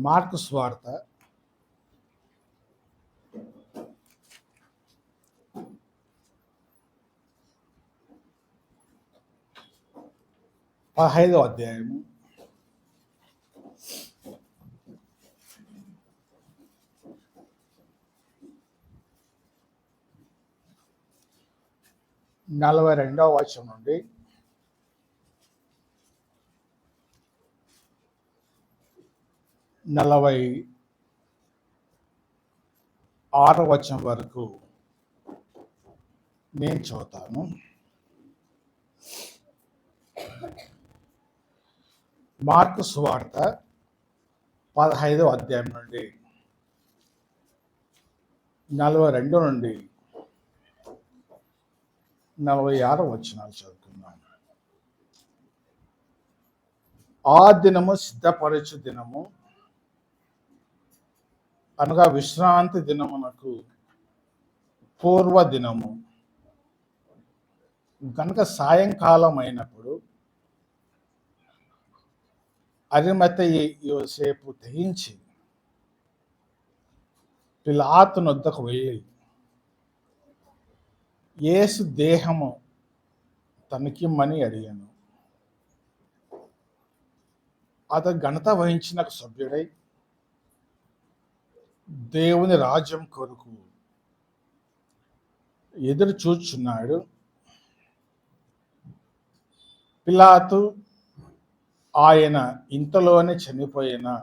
Mark సువార్త 15వ అధ్యాయము 42వ వచనం నుండి 46వ వచనం వరకు నేను చదువుతాను. మార్కు సువార్త 15వ అధ్యాయం నుండి 42 నుండి 46 వచనాలు చదువుతున్నాను. ఆ దినము సిద్ధపరచు దినము అనగా విశ్రాంతి దినమునకు పూర్వ దినము కనుక సాయంకాలం అయినప్పుడు అరిమతయి యోసేపు తెగించి పిలాతు వద్దకు వెళ్ళి యేసు దేహము తనకిమ్మని అడిగాను. అతను ఘనత వహించిన సభ్యుడై దేవుని రాజ్యం కొరకు ఎదురు చూచున్నాడు. పిలాతు ఆయన ఇంతలోనే చనిపోయినా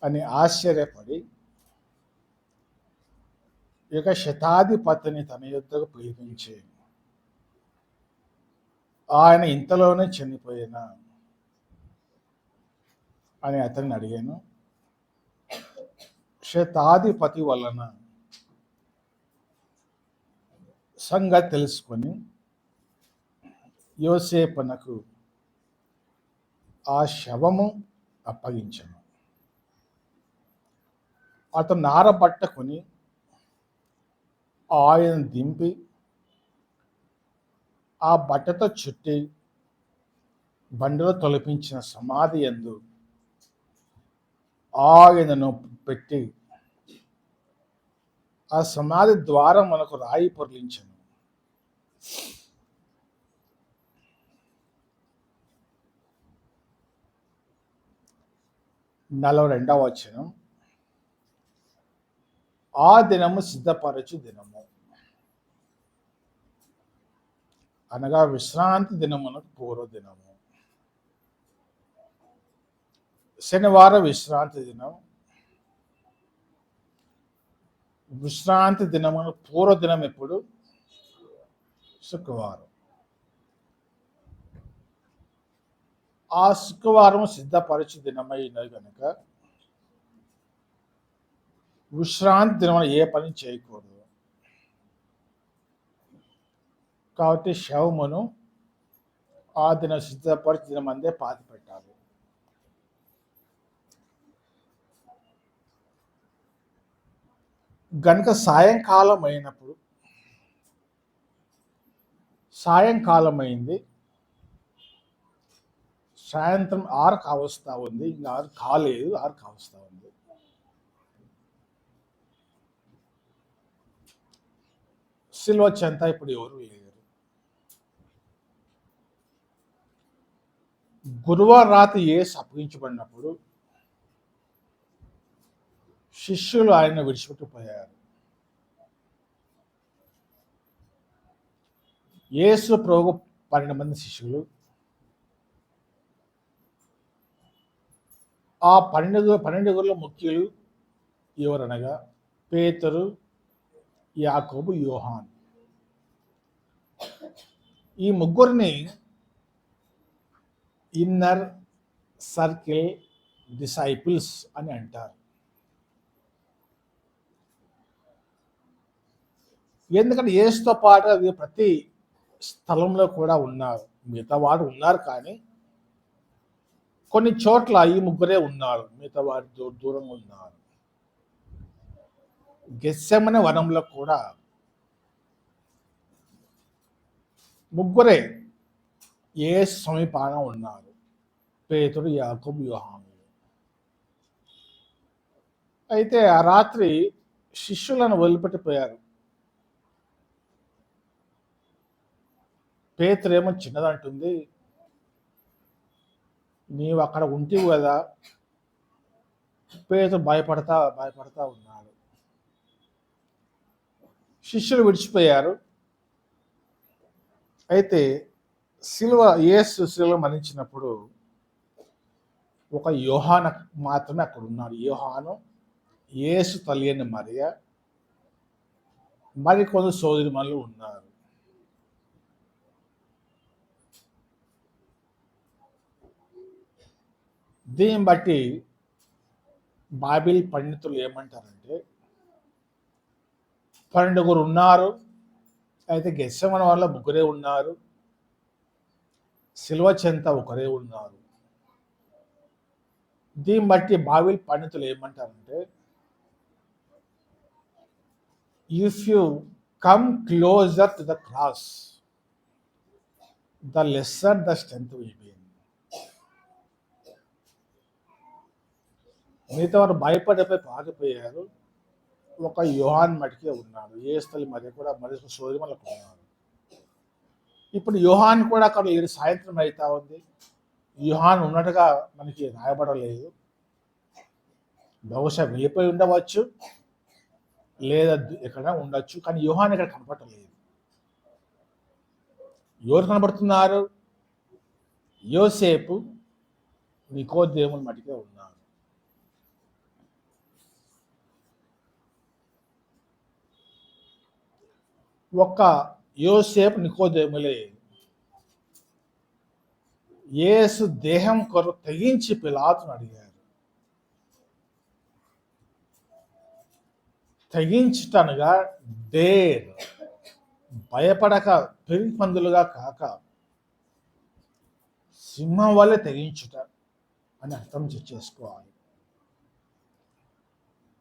అని ఆశ్చర్యపడి ఇక శతాధిపతిని తన యొద్దకు పిలిపించి ఆయన ఇంతలోనే చనిపోయినా అని అతన్ని అడిగాను. శతాధిపతి వలన సంగతి తెలుసుకొని యోసేపునకు ఆ శవము అప్పగించను. అతను నారబట్టకొని ఆయన దింపి ఆ బట్టతో చుట్టి బండిలో తొలపించిన సమాధి యందు ఆయనను పెట్టి ఆ సమాధి ద్వారం మనకు రాయి పొర్లించను. నలభై వచనం. ఆ దినము సిద్ధపరచు దినము అనగా విశ్రాంతి దినమునకు పూర్వ దినము. శనివారం విశ్రాంతి దినం. విశ్రాంతి దినమున పూర్వ దినం ఎప్పుడు? శుక్రవారం. ఆ శుక్రవారం సిద్ధపరచు దినమైనది కనుక విశ్రాంతి దినమున ఏ పని చేయకూడదు. కాబట్టి శవమును ఆ దినం సిద్ధపరచు దినం అందే పాతి పెట్టాలి. గనుక సాయంకాలం అయినప్పుడు, సాయంకాలం అయింది, సాయంత్రం 6 కావస్తా ఉంది, ఇంకా 6 కాలేదు, 6 కావస్తా ఉంది. సిలువ చెంత ఇప్పుడు ఎవరు లేరు. గురువారం రాత్రి యేసు అప్పగించబడినప్పుడు శిష్యులు ఆయన విడిచిపెట్టిపోయారు. యేసు ప్రభు 12 మంది శిష్యులు. ఆ 12 ముఖ్యులు ఎవరనగా పేతురు, యాకోబు, యోహాను. ఈ ముగ్గురిని ఇన్నర్ సర్కిల్ డిసైపుల్స్ అని అంటారు. ఎందుకంటే యేసుతో పాటు అది ప్రతి స్థలంలో కూడా ఉన్నారు. మిగతా వారు ఉన్నారు, కానీ కొన్ని చోట్ల ఈ ముగ్గురే ఉన్నారు, మిగతా వారి దూరంగా ఉన్నారు. గెత్సెమనే వనంలో కూడా ముగ్గురే యేసు సమీపాన ఉన్నారు. పేతురు, యాకోబు, యోహాను. అయితే ఆ రాత్రి శిష్యులను వదిలిపెట్టిపోయారు. పేతురేమో చిన్నదంటుంది, నీవు అక్కడ ఉంటివి కదా. పేతురు భయపడతా ఉన్నాడు. శిష్యులు విడిచిపోయారు. అయితే యేసు శిలువ మరణించినప్పుడు ఒక యోహాను మాత్రమే అక్కడ ఉన్నాడు. యోహాను, యేసు తల్లి అయిన మరియ, మరికొందరు సోదరిమణులు ఉన్నారు. దీన్ని బట్టి బైబిల్ పండితులు ఏమంటారంటే 12 ఉన్నారు. అయితే గెత్సేమనే వాళ్ళ 3 ఉన్నారు. సిలువ చెంత ఒకరే ఉన్నారు. దీన్ని బట్టి బైబిల్ పండితులు ఏమంటారంటే, if you come closer to the cross, the lesser the strength will be. మిగతా వారు భయపడిపోయి పారిపోయారు. ఒక యోహాన్ మటుకే ఉన్నాడు. యేసు మరి కూడా మరి సోదరిమణులకు ఉన్నారు. ఇప్పుడు యోహాన్ కూడా అక్కడ లేడు. సాయంత్రం అవుతా ఉంది. యోహాన్ ఉన్నట్టుగా మనకి రాయబడలేదు. బహుశా వెళ్ళిపోయి ఉండవచ్చు, లేదా ఎక్కడ ఉండొచ్చు. కానీ యోహాన్ ఇక్కడ కనపడలేదు. ఎవరు కనబడుతున్నారు? యోసేపు, నికోదేములు మటుకే ఉన్నారు. ఒక్క యోసేపు, నికోదేములే యేసు దేహం కొరకు తెగించి పిలాతును అడిగారు. తెగించుటనగా డేర్, భయపడక పెరిగి పందులుగా కాక సింహం వల్లే తెగించుట అని అర్థం చేసుకోవాలి.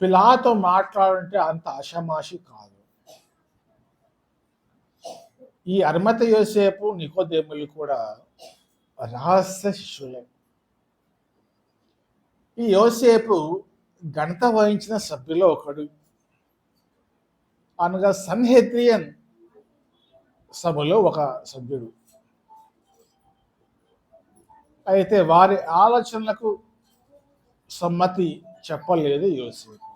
పిలాతో మాట్లాడంటే అంత ఆషామాషి కాదు. ఈ అరిమత యోసేపు, నికోదేములు కూడా రహస్య శిష్యులే. ఈ యోసేపు ఘనత వహించిన సభ్యులో ఒకడు, అనగా సన్హెద్రియన్ సభలో ఒక సభ్యుడు. అయితే వారి ఆలోచనలకు సమ్మతి చెప్పలేదు యోసేపు.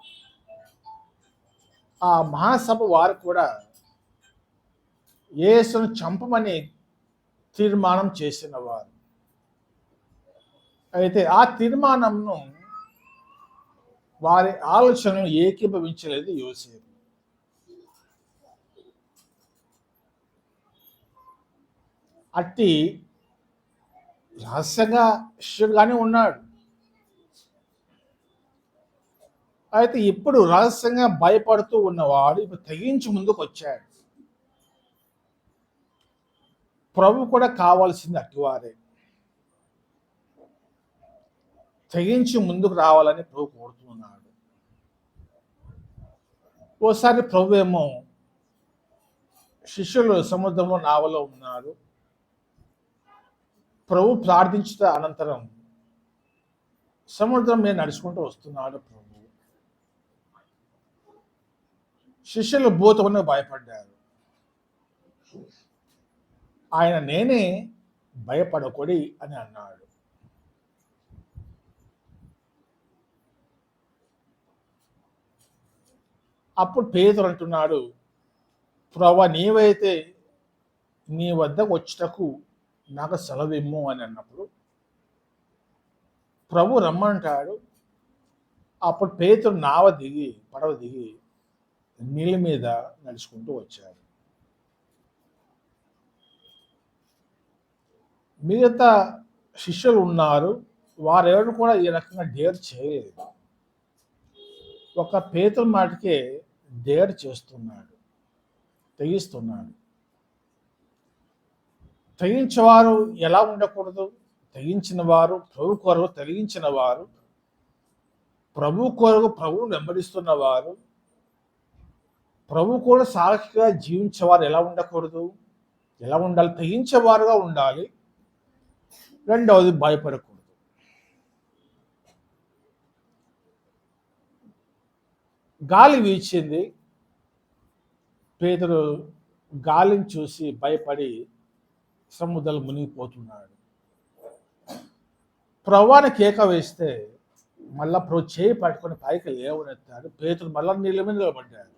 ఆ మహాసభ వారు కూడా యేసును చంపమని తీర్మానం చేసిన వారు. అయితే ఆ తీర్మానంను, వారి ఆలోచనను ఏకీభవించలేదు యోసేపు. అట్టి రహస్యంగా శిష్యుడుగానే ఉన్నాడు. అయితే ఇప్పుడు రహస్యంగా భయపడుతూ ఉన్నవాడు ఇప్పుడు తెగించి ముందుకు వచ్చాడు. ప్రభు కూడా కావాల్సింది అట్టివారే. తెగించి ముందుకు రావాలని ప్రభు కోరుతున్నాడు. ఓసారి ప్రభు ఏమో శిష్యులు సముద్రంలో నావలో ఉన్నారు. ప్రభు ప్రార్థించిన అనంతరం సముద్రం మీద నడుచుకుంటూ వస్తున్నాడు ప్రభు. శిష్యులు భూతమును భయపడ్డారు. ఆయన నేనే, భయపడకొడి అని అన్నాడు. అప్పుడు పేతురు అంటున్నాడు, ప్రభువా, నీవైతే నీ వద్దకు వచ్చుటకు నాకు సెలవిమ్ము అని అన్నప్పుడు ప్రభు రమ్మంటాడు. అప్పుడు పేతురు పడవ దిగి నీళ్ళ మీద నడుచుకుంటూ వచ్చాడు. మిగతా శిష్యులు ఉన్నారు, వారెవరు కూడా ఈ రకంగా డేర్ చేయలేదు. ఒక పేతురు మాటకే డేర్ చేస్తున్నాడు, తెగిస్తున్నాడు. తెగించేవారు ఎలా ఉండకూడదు? తెగించిన వారు ప్రభు కొరకు, తెగించిన వారు ప్రభు కొరకు, ప్రభువు వెంబడిస్తున్న వారు, ప్రభు కూడా సాక్షిగా జీవించేవారు ఎలా ఉండకూడదు? ఎలా ఉండాలి? తెగించేవారుగా ఉండాలి. రెండవది, భయపడకూడదు. గాలి వీచింది. పేతురు గాలిని చూసి భయపడి సముద్రంలో మునిగిపోతున్నాడు. ప్రభువుని కేక వేస్తే మళ్ళా ప్రభు చేయి పట్టుకొని పైకి లేవనెత్తాడు. పేతురు మళ్ళా నీళ్ళ మీద నిలబడ్డాడు.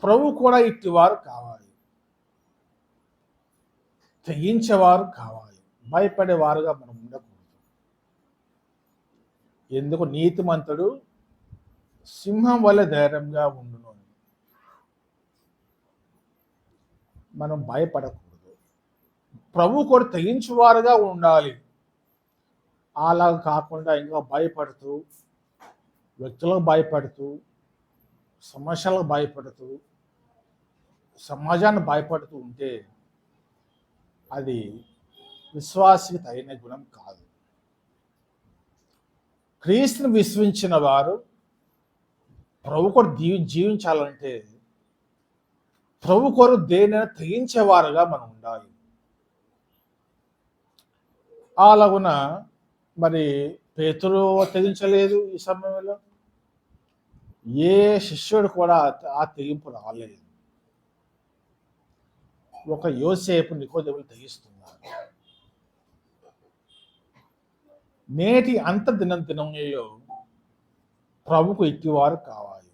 ప్రభు కూడా ఇట్టివారు కావాలి, తెగించేవారు కావాలి, భయపడేవారుగా మనం ఉండకూడదు. ఎందుకు నీతిమంతుడు సింహం వల్ల ధైర్యంగా ఉండును. మనం భయపడకూడదు. ప్రభు కూడా తెగించేవారుగా ఉండాలి. అలా కాకుండా ఇంకా భయపడుతూ, వ్యక్తులకు భయపడుతూ, సమస్యలకు భయపడుతూ, సమాజాన్ని భయపడుతూ ఉంటే అది విశ్వాసికి తగిన గుణం కాదు. క్రీస్తుని విశ్వసించిన వారు ప్రభు కొరకు జీవించాలంటే ప్రభు కొరకు దేనైనా తెగించేవారుగా మనం ఉండాలి. అలాగున మరి పేతురు తెగించలేదు. ఈ సమయంలో ఏ శిష్యుడు కూడా ఆ తెగింపు రాలేదు. ఒక యోసేపు నికోదేములు తెగిస్తున్నారు. నేటి అంత దినంలో ప్రభుకు ఇట్టివారు కావాలి.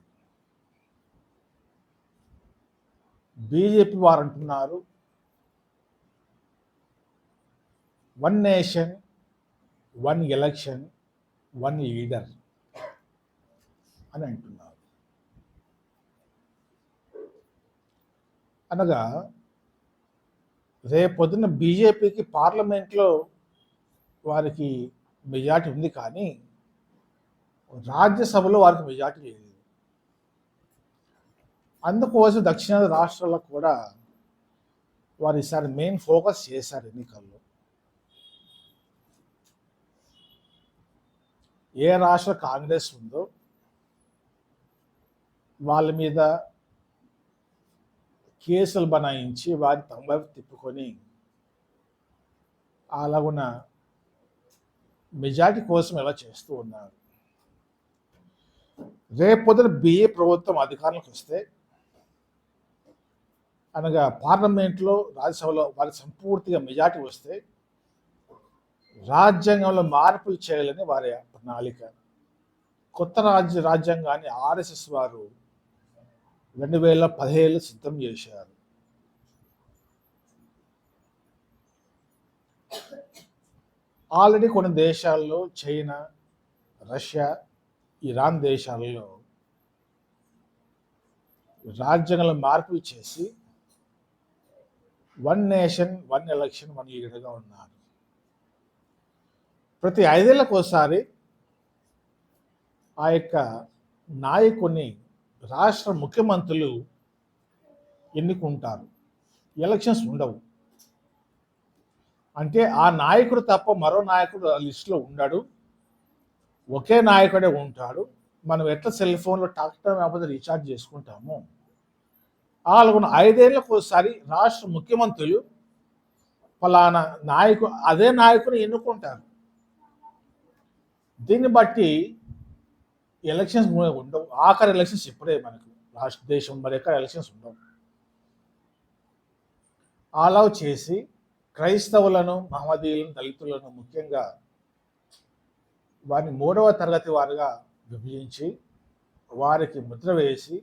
బీజేపీ వారు అంటున్నారు 1 నేషన్ 1 ఎలక్షన్ 1 లీడర్ అని అంటున్నారు. అనగా రేపొద్దున బీజేపీకి పార్లమెంట్లో వారికి మెజార్టీ ఉంది, కానీ రాజ్యసభలో వారికి మెజార్టీ లేదు. అందుకోసం దక్షిణాది రాష్ట్రాల్లో కూడా వారు ఈసారి మెయిన్ ఫోకస్ చేశారు ఎన్నికల్లో. ఏ రాష్ట్ర కాంగ్రెస్ ఉందో వాళ్ళ మీద కేసులు బనాయించి వారి తమ తిప్పుకొని అలాగున మెజార్టీ కోసం ఎలా చేస్తూ ఉన్నారు. రేపొద్దున బిఏ ప్రభుత్వం అధికారంలోకి వస్తే, అనగా పార్లమెంట్లో రాజ్యసభలో వారికి సంపూర్తిగా మెజార్టీ వస్తే రాజ్యాంగంలో మార్పులు చేయాలని వారి ప్రణాళిక. కొత్త రాజ్యాంగాన్ని ఆర్ఎస్ఎస్ వారు 2017 సిద్ధం చేశారు. ఆల్రెడీ కొన్ని దేశాల్లో, చైనా, రష్యా, ఇరాన్ దేశాలలో రాజ్యాంగంలో మార్పులు చేసి 1 నేషన్ 1 ఎలక్షన్ 1 లీడర్గా ఉన్నారు. ప్రతి 5 ఏళ్ళకు ఒకసారి ఆ యొక్క నాయకుని రాష్ట్ర ముఖ్యమంత్రులు ఎన్నుకుంటారు. ఎలక్షన్స్ ఉండవు. అంటే ఆ నాయకుడు తప్ప మరో నాయకుడు లిస్టులో ఉండడు. ఒకే నాయకుడే ఉంటాడు. మనం ఎట్లా సెల్ ఫోన్లో టాక్ టైం లేకపోతే రీఛార్జ్ చేసుకుంటాము, అలాగున్న 5 ఏళ్ళకు ఒకసారి రాష్ట్ర ముఖ్యమంత్రులు ఫలానా అదే నాయకుని ఎన్నుకుంటారు. దీన్ని బట్టి ఎలక్షన్స్ ఉండవు. ఆఖరి ఎలక్షన్స్ ఇప్పుడే మనకు రాష్ట్ర దేశం మరి ఎక్కడ ఎలక్షన్స్ ఉండవు. అలా చేసి క్రైస్తవులను, మహమ్మదీయులను, దళితులను ముఖ్యంగా వారిని 3వ తరగతి వారుగా విభజించి వారికి ముద్ర వేసి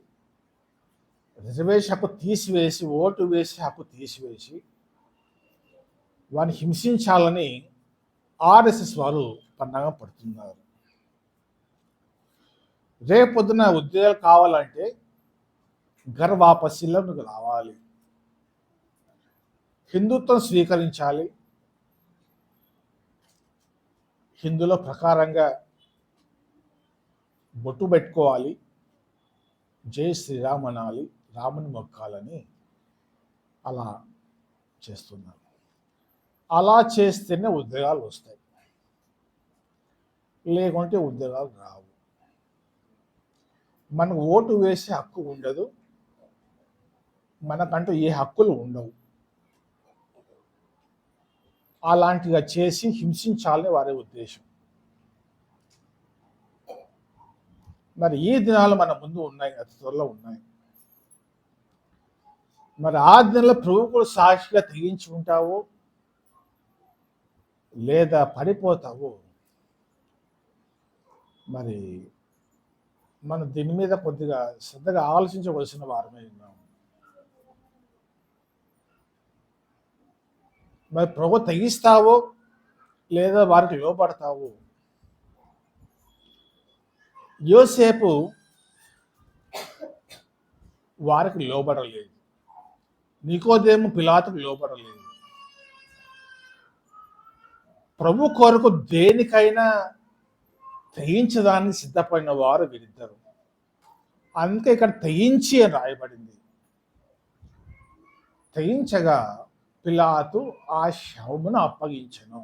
రిజర్వేషన్ హక్కు తీసివేసి, ఓటు వేసి హక్కు తీసివేసి వారిని హింసించాలని ఆర్ఎస్ఎస్ వారు పన్నాగం పడుతున్నారు. రేపొద్దున ఉద్యోగాలు కావాలంటే ఘర్ వాపసీలో నువ్వు రావాలి, హిందుత్వం స్వీకరించాలి, హిందువుల ప్రకారంగా బొట్టు పెట్టుకోవాలి, జై శ్రీరామ్ అనాలి, రాముని మొక్కాలని అలా చేస్తున్నారు. అలా చేస్తేనే ఉద్యోగాలు వస్తాయి, లేకుంటే ఉద్యోగాలు రావు. మనకు ఓటు వేసే హక్కు ఉండదు, మనకంటూ ఏ హక్కులు ఉండవు. అలాంటిగా చేసి హింసించాలని వారి ఉద్దేశం. మరి ఈ దినాలు మన ముందు ఉన్నాయి, అతి త్వరలో ఉన్నాయి. మరి ఆ దినంలో ప్రభువుకు సాక్షిగా తెగించి ఉంటావు లేదా పడిపోతావు. మరి మనం దీని మీద కొద్దిగా శ్రద్ధగా ఆలోచించవలసిన వారమై ఉన్నాం. మరి ప్రభు తెగిస్తావో లేదా వారికి లోపడతావు. యోసేపు వారికి లోబడలేదు, నికోదేము పిలాతుకు లోబడలేదు. ప్రభు కొరకు దేనికైనా తెగించడానికి సిద్ధపడిన వారు వీరిద్దరు. అందుకే ఇక్కడ తెగించి అని రాయబడింది. తెగించగా పిలాతు ఆ శవమును అప్పగించెను.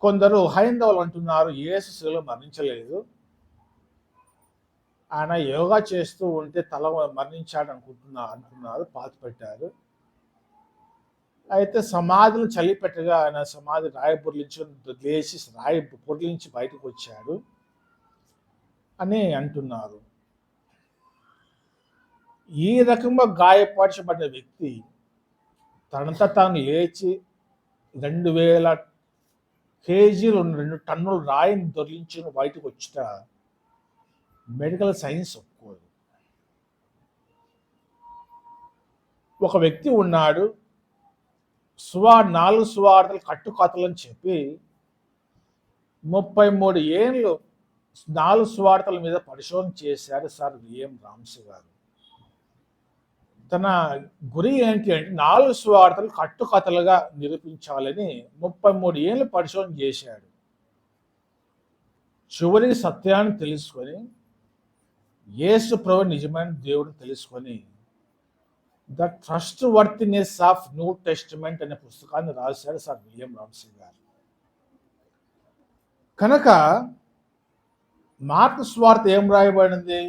కొందరు హైందవులు అంటున్నారు యేసు శిలువలో మరణించలేదు, ఆయన యోగా చేస్తూ ఉంటే తల మరణించాడు అంటున్నారు, పాతి పెట్టారు. అయితే సమాధిని చలిపెట్టగా ఆయన సమాధి రాయి పొర్లించి లేచి రాయి పొర్లించి బయటకు వచ్చాడు అని అంటున్నారు. ఈ రకంగా గాయపరచబడిన వ్యక్తి తనంతా తాను లేచి 2000 కేజీలు 2 టన్నుల రాయిని దొర్లించి బయటకు వచ్చుట మెడికల్ సైన్స్ ఒప్పుకోదు. ఒక వ్యక్తి ఉన్నాడు, 4 సువార్తలు కట్టుకథలని చెప్పి 33 ఏళ్ళు 4 సువార్తల మీద పరిశోధన చేశారు సార్ విఎం రామ్సీ గారు. తన గురి ఏంటి అంటే 4 సువార్తలు కట్టుకథలుగా నిరూపించాలని 33 ఏళ్ళు పరిశోధన చేశాడు. చివరికి సత్యాన్ని తెలుసుకొని యేసు ప్రభు నిజమైన దేవుడిని తెలుసుకొని the trust worthiness of new testament అనే పుస్తకాన్ని రాశాడు సార్ విలియం రామ్సీ గారు. కనుక మార్కు సువార్త ఏం రాయబడింది?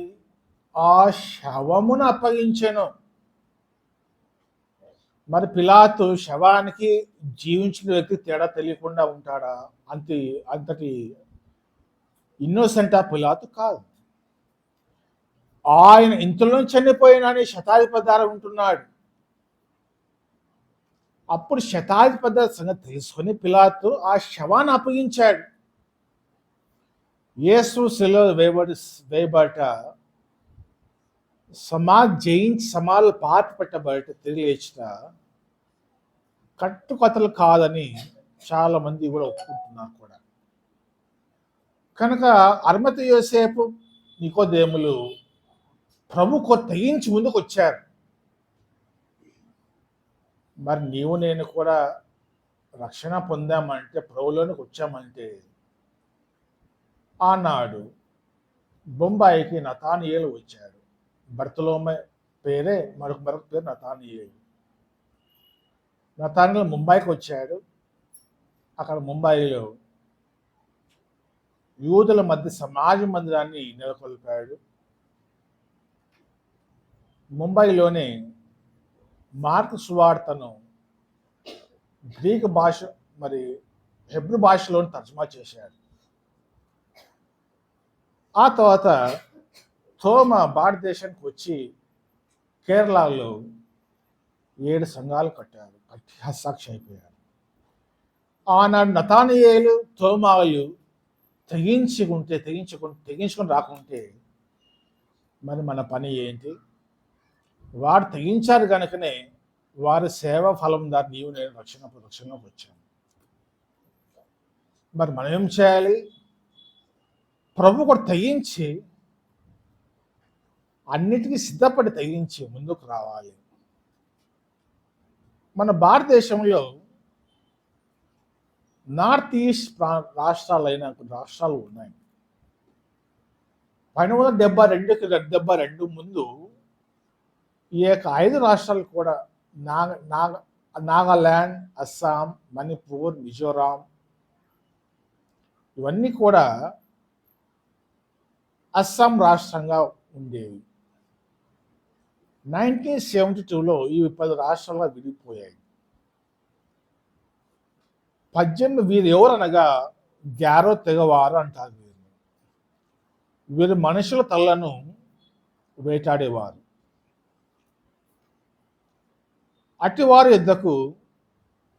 ఆ శవమును అప్పగించెను. మరి పిలాతు శవానికి జీవించిన వ్యక్తి తేడా తెలియకుండా ఉంటాడా? అంతటి ఇన్నోసెంట్ ఆ పిలాతు కాదు. ఆయన ఇంతలో చనిపోయినని శతాధిపతి ఉంటున్నాడు. అప్పుడు శతాధిపతి సంగతి తెలుసుకొని పిలాతు ఆ శవాన్ని అప్పగించాడు. యేసు శిలువ వేయబట సమాధి జయించి సమాధులు పాత పెట్టబడట తిరిగి లేచిన కట్టుకథలు కాదని చాలా మంది కూడా ఒప్పుకుంటున్నారు కూడా. కనుక అర్మత యోసేపు నికోదేములు ప్రభుకు తెగించి ముందుకు వచ్చారు. మరి నీవు నేను కూడా రక్షణ పొందామంటే, ప్రభులోనికి వచ్చామంటే, ఆనాడు బొంబాయికి నతానియేలు వచ్చాడు. బర్తలోమే పేరే మరొక పేరు నతానియేలు. నతానియేలు ముంబైకి వచ్చాడు. అక్కడ ముంబైలో యూదుల మధ్య సమాజ మందిరాన్ని నెలకొల్పాడు. ముంబైలోనే మార్కు సువార్తను గ్రీకు భాష మరి హెబ్రు భాషలోని తర్జుమా చేశాడు. ఆ తర్వాత తోమ భారతదేశానికి వచ్చి కేరళలో 7 సంఘాలు కట్టారు, కట్టి హస్తాక్షి అయిపోయారు. ఆనాడు నతానియేలు తోమాలు తెగించుకొని రాకుంటే మరి మన పని ఏంటి? వారు తెగించారు కనుకనే వారి సేవ ఫలం దారి నీవు నేను రక్షణలోకి వచ్చాను. మరి మనం ఏం చేయాలి? ప్రభు కూడా తెగించి అన్నిటికీ సిద్ధపడి తెగించి ముందుకు రావాలి. మన భారతదేశంలో నార్త్ ఈస్ట్ రాష్ట్రాలైన కొన్ని రాష్ట్రాలు ఉన్నాయి. 1972 ముందు ఈ యొక్క 5 రాష్ట్రాలు కూడా నాగాల్యాండ్, అస్సాం, మణిపూర్, మిజోరాం ఇవన్నీ కూడా అస్సాం రాష్ట్రంగా ఉండేవి. 1972లో ఇవి 10 రాష్ట్రాలుగా విడిపోయాయి. వీరు ఎవరనగా గ్యారో తెగవారు అంటారు వీరిని. వీరు మనుషుల తలలను వేటాడేవారు. అటివారి యుద్ధకు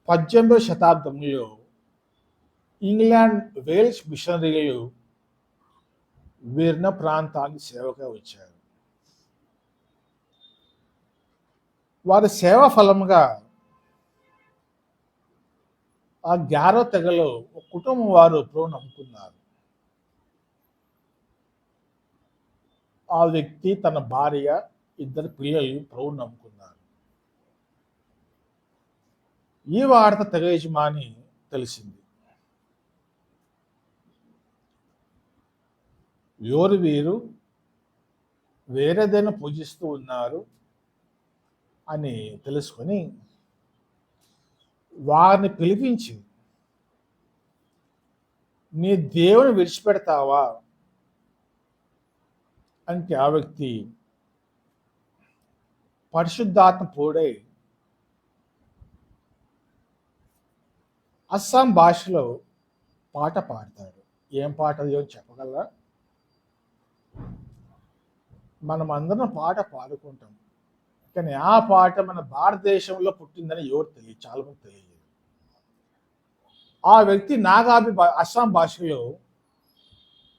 18వ శతాబ్దంలో ఇంగ్లాండ్ వేల్స్ మిషనరీలు వీరిన ప్రాంతానికి సేవగా వచ్చారు. వారి సేవా ఫలంగా ఆ గ్యారో తెగలో ఒక కుటుంబం వారు ప్రభువు నమ్ముకున్నారు. ఆ వ్యక్తి తన భార్య, 2 పిల్లలు ప్రభువు నమ్ముకున్నారు. ఈ వార్త తెగ యజమాని తెలిసింది. వీరు వేరేదైనా పూజిస్తూ ఉన్నారు అని తెలుసుకొని వారిని పిలిపించి, నీ దేవుని విడిచిపెడతావా అంటే ఆ వ్యక్తి పరిశుద్ధాత్మ పూడై అస్సాం భాషలో పాట పాడతాడు. ఏం పాట అది చెప్పగలరా? మనం అందరం పాట పాడుకుంటాం, కానీ ఆ పాట మన భారతదేశంలో పుట్టిందని ఎవరు తెలియదు, చాలా మంది తెలియదు. ఆ వ్యక్తి అస్సాం భాషలో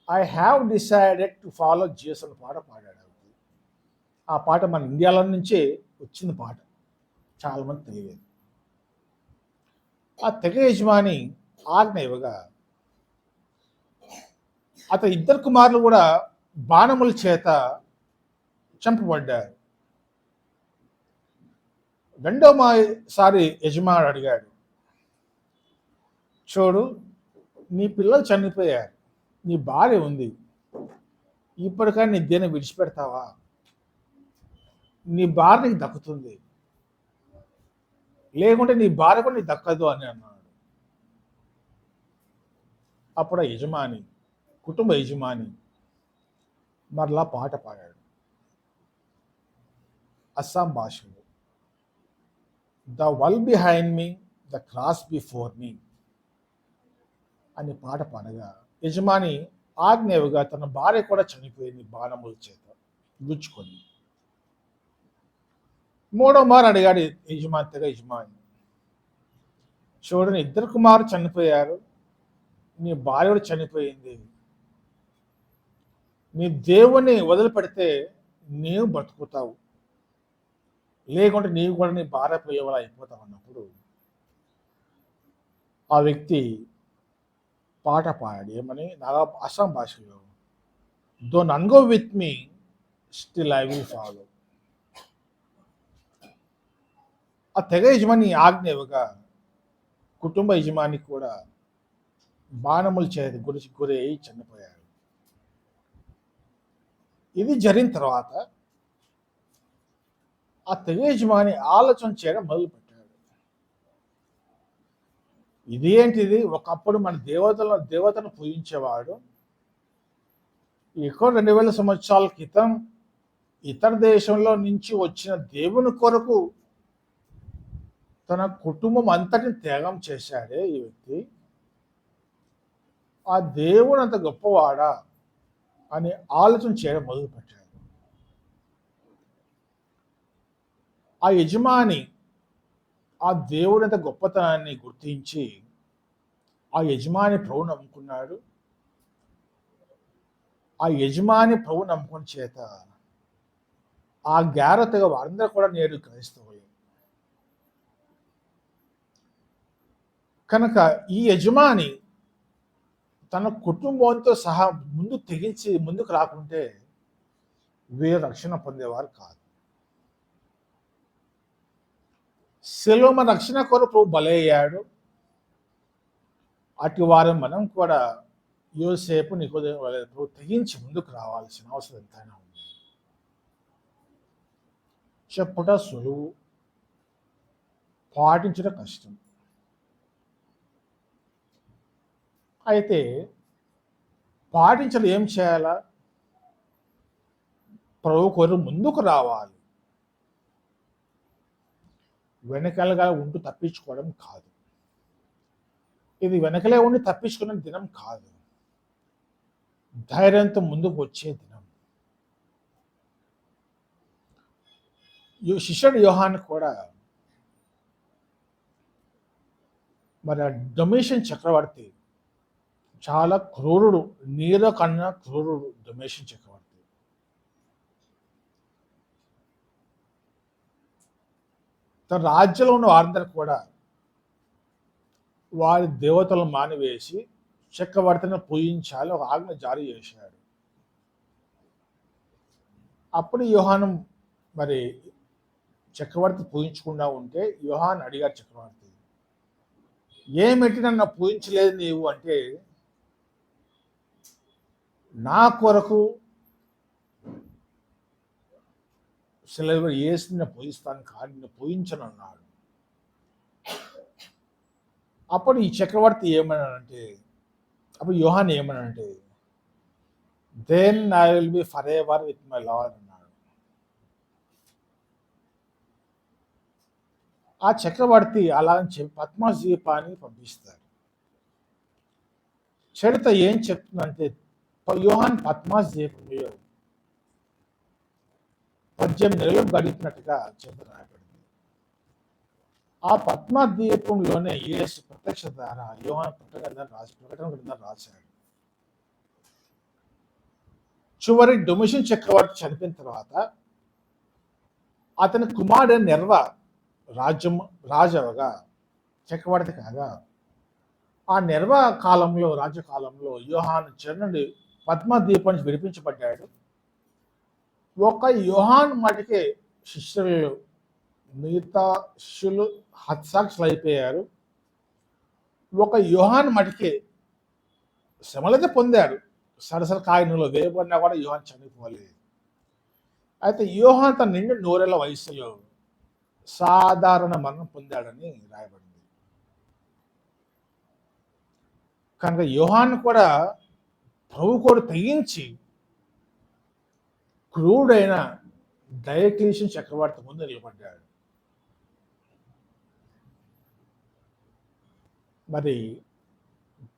I have decided to follow Jesus అని పాట పాడాడు. ఆ పాట మన ఇండియాలో నుంచే వచ్చిన పాట, చాలా మంది తెలియదు. ఆ తెగ యజమాని ఆజ్ఞ ఇవ్వగా అతని 2 కుమారులు కూడా బాణముల చేత చంపబడ్డారు. రెండోసారి యజమానుడు అడిగాడు, చూడు, నీ పిల్లలు చనిపోయారు, నీ భార్య ఉంది, ఇప్పటికైనా నీ దేన్ని విడిచిపెడతావా? నీ భార్య నీకు దక్కుతుంది, లేకుంటే నీ భార్య కూడా నీకు దక్కదు అని అన్నాడు. అప్పుడు ఆ యజమాని, కుటుంబ యజమాని మరలా పాట పాడాడు అస్సాం భాషలో. ద వల్ behind me, the cross before me అని పాట పాడగా యజమాని ఆజ్ఞేయుగా తన భార్య కూడా చనిపోయింది బాణముల చేత గుచ్చుకొని. 3వ మారు అడిగాడు యజమాని, చూడని 2 కుమారులు చనిపోయారు, నీ భార్య కూడా చనిపోయింది, నీ దేవుని వదిలిపెడితే నీవు బ్రతుకుతావు, లేకుంటే నీవు కూడా నీ భార్య పోయేవాళ్ళు అయిపోతావు అన్నప్పుడు ఆ వ్యక్తి పాట పాడాడు. ఏమని? అస్సాం భాషలో, though none go with me, still I will follow. ఆ తెగ యజమాని ఆజ్ఞ ఇవ్వగా కుటుంబ యజమాని కూడా బాణముల చేతి గురి అయి చనిపోయాడు. ఇది జరిగిన తర్వాత ఆ తెగ యజమాని ఆలోచన చేయడం మొదలుపెట్టాడు. ఇదేంటిది? ఒకప్పుడు మన దేవతను పూజించేవాడు ఎక్కువ 2000 సంవత్సరాల క్రితం ఇతర దేశంలో నుంచి వచ్చిన దేవుని కొరకు తన కుటుంబం అంతటిని త్యాగం చేశాడే ఈ వ్యక్తి. ఆ దేవుడు అంత గొప్పవాడా అని ఆలోచన చేయడం మొదలుపెట్టాడు. ఆ యజమాని ఆ దేవుడి అంత గొప్పతనాన్ని గుర్తించి ఆ యజమాని ప్రభువు నమ్ముకున్నాడు. ఆ యజమాని ప్రభు నమ్మకం చేత ఆ గ్యారో తెగ వారందరూ కూడా నేడు క్రైస్తవులు. కనుక ఈ యజమాని తన కుటుంబంతో సహా ముందుకు రాకుంటే వీరు రక్షణ పొందేవారు కాదు. శిలోమ రక్షణ కొరకు బలయ్యాడు. అటు వారు మనం కూడా యోసేపు నికోదేము తెగించి ముందుకు రావాల్సిన అవసరం ఎంతైనా ఉంది. చెప్పుట సులువు, పాటించడం కష్టం. అయితే పాటించడం ఏం చేయాలా? ప్రభు కొరకు ముందుకు రావాలి. వెనకలుగా ఉంటూ తప్పించుకోవడం కాదు. ఇది వెనకలే ఉండి తప్పించుకునే దినం కాదు. ధైర్యంతో ముందుకు వచ్చే దినం. శిష్యుడు యోహాను కూడా మరి డొమేషన్ చక్రవర్తి చాలా క్రూరుడు, నీరో కన్నా క్రూరుడు డొమేషన్ చక్రవర్తి. తన రాజ్యంలో ఉన్న వారందరూ కూడా వారి దేవతలను మానివేసి చక్రవర్తిని పూజించాలి ఒక ఆజ్ఞ జారీ చేశాడు. అప్పుడు యోహాను మరి చక్రవర్తి పూజించకుండా ఉంటే యోహాను అడిగారు చక్రవర్తి, ఏమిటి నన్ను పూజించలేదు నీవు అంటే, నా కొరకు సెలవు ఏసి నిన్ను పూజిస్తాను కానీ నిన్ను పూజించను అన్నాడు. అప్పుడు ఈ చక్రవర్తి ఏమన్నాడంటే, అప్పుడు యోహాను ఏమన్నాడంటే, then I will be forever with my lord అన్నాడు. ఆ చక్రవర్తి అలా అని చెప్పి పద్మాస్ ద్వీపాన్ని పంపిస్తారు. చరిత్ర ఏం చెప్తుందంటే, యోహాన్ పద్మాస్ ద్వీపంలో 18 నెలలు గడిపినట్టుగా చరిత్ర రాయబడింది. ఆ పద్మా ద్వీపంలోనే యేసు ప్రత్యక్ష ద్వారా యోహాను ప్రకటన గ్రంథం రాశాడు. చివరి డొమిషన్ చక్రవర్తి చనిపోయిన తర్వాత అతని కుమారుడు నెర్వ రాజవగా చక్రవర్తి కాగా, ఆ నెర్వ కాలంలో రాజ్యకాలంలో యోహాను చెరనుడి పద్మా ద్వీపం నుంచి విడిపించబడ్డాడు. ఒక యోహాను మటుకే శిష్యులు, మిగతా శిష్యులు హతసాక్షులు అయిపోయారు. ఒక యోహాను మటుకే శ్రమలైతే పొందాడు, సరసర కాయనంలో వేయబడినా కూడా యోహాను చనిపోలేదు. అయితే యోహాను తన నిండు 100 ఏళ్ల వయసులో సాధారణ మరణం పొందాడని రాయబడింది. కనుక యోహాను కూడా ప్రభు కూడా తెగించి క్రూడైన డయోక్లీషియన్ చక్రవర్తి ముందు నిలబడ్డాడు. మరి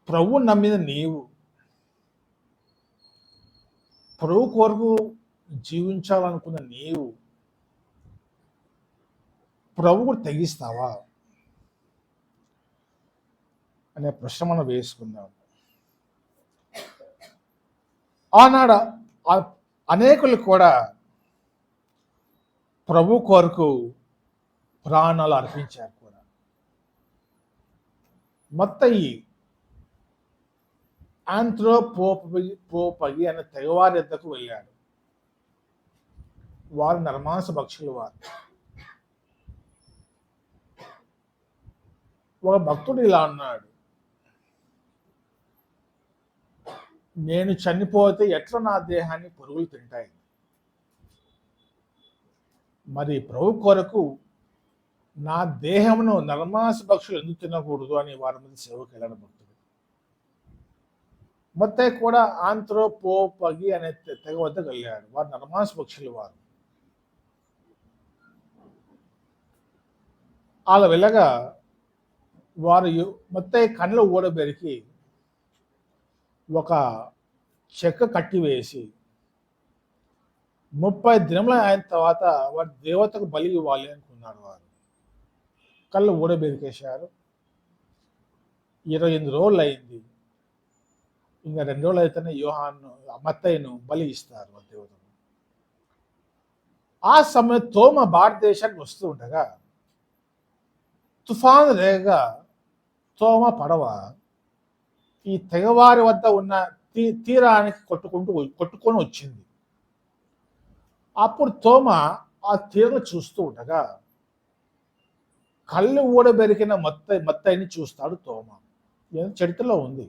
ప్రభు నమ్మిన నీవు ప్రభు కొరకు జీవించాలనుకున్న నీవు ప్రభువు తెగిస్తావా అనే ప్రశ్న మనం వేసుకుందాం. ఆనాడు అనేకులు కూడా ప్రభు కొరకు ప్రాణాలు అర్పించారు కూడా. మత్తయి ఆంథ్రోపోపగి అనే తెగవారి ఎద్దకు వెళ్ళాడు. వారు నరమాంస భక్షులు. వారు ఒక భక్తుడు ఇలా అన్నాడు, నేను చనిపోతే ఎట్లా నా దేహాన్ని పురుగులు తింటాయి, మరి ప్రభు కొరకు నా దేహమును నరమాంస భక్షులు ఎందుకు తినకూడదు అని వారి మీద సేవకు వెళ్ళాడు భక్తుడు. మొత్తం కూడా ఆంథ్రోపోపగి అనే తెగ వద్దకు వెళ్ళాడు. వారు నరమాంస భక్షులు. వారు అలా వెళ్ళగా వారు మొత్తం కళ్ళ ఊడబెరికి ఒక చెక్క కట్టివేసి 30 దినములు అయిన తర్వాత వారి దేవతకు బలి ఇవ్వాలి అనుకున్నారు. వారు కళ్ళు ఊడబెరికేశారు. 28 రోజులు అయింది. ఇంకా 2 రోజులు అయితేనే యోహాను మత్తయిను బలి ఇస్తారు వారి దేవతకు. ఆ సమయం తోమ భారతదేశానికి వస్తూ ఉండగా తుఫాను రేగా తోమ పడవ ఈ తెగవారి వద్ద ఉన్న తీరానికి కొట్టుకొని వచ్చింది. అప్పుడు తోమ ఆ తీరను చూస్తూ ఉండగా కళ్ళు ఊడబెరికిన మత్తయిని చూస్తాడు తోమ. చరిత్రలో ఉంది.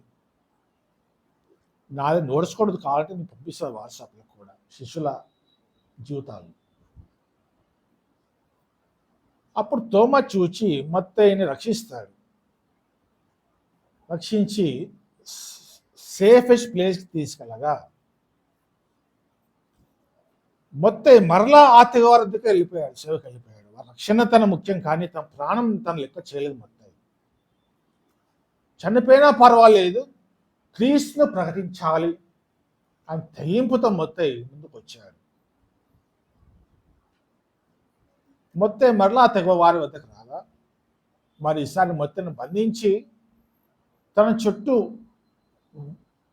నాది నోడ్చుకోవడం కావాలంటే నేను పంపిస్తాను వాట్సాప్లో కూడా శిష్యుల జీవితాలు. అప్పుడు తోమ చూచి మత్తయిని రక్షిస్తాడు. రక్షించి సేఫెస్ట్ ప్లేస్కి తీసుకెళ్ళగా మొత్తయి మరలా ఆ తెగవారికి వెళ్ళిపోయాడు, సేవకి వెళ్ళిపోయాడు. రక్షణ తన ముఖ్యం కానీ తన ప్రాణం తన లెక్క చేయలేదు. మొత్తయి చనిపోయినా పర్వాలేదు, క్రీస్తును ప్రకటించాలి ఆయన తెగింపుతో మొత్తయి ముందుకు వచ్చాడు. మొత్తే మరలా తెగ వారి వద్దకు రాగా మరి ఈసారి మొత్తను బంధించి తన చుట్టూ